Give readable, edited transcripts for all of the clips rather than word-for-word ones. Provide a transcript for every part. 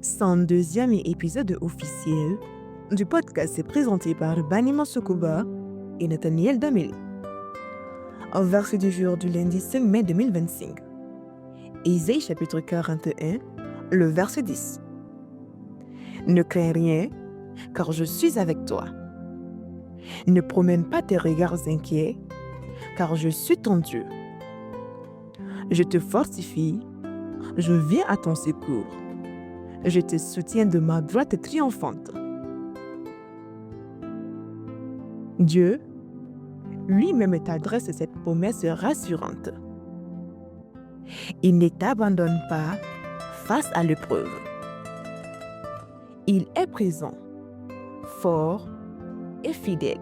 102e épisode officiel du podcast est présenté par Banima Sokuba et Nathaniel Dameli. Au verset du jour du lundi 5 mai 2025. Ésaïe chapitre 41, le verset 10. Ne crains rien, car je suis avec toi. Ne promène pas tes regards inquiets, car je suis ton Dieu. Je te fortifie, je viens à ton secours. Je te soutiens de ma droite triomphante. Dieu lui-même t'adresse cette promesse rassurante. Il ne t'abandonne pas face à l'épreuve. Il est présent, fort et fidèle.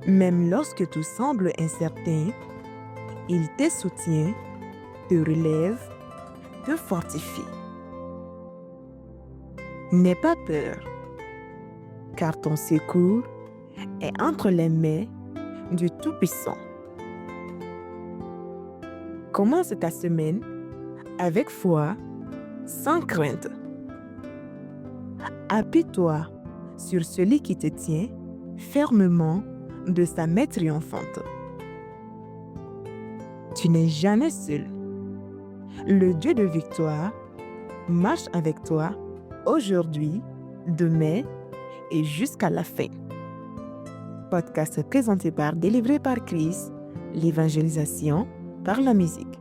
Même lorsque tout semble incertain, il te soutient, te relève, te fortifie. N'aie pas peur, car ton secours est entre les mains du Tout-Puissant. Commence ta semaine avec foi, sans crainte. Appuie-toi sur celui qui te tient fermement de sa main triomphante. Tu n'es jamais seul. Le Dieu de victoire marche avec toi aujourd'hui, demain et jusqu'à la fin. Podcast présenté par Délivré par Christ, l'évangélisation par la musique.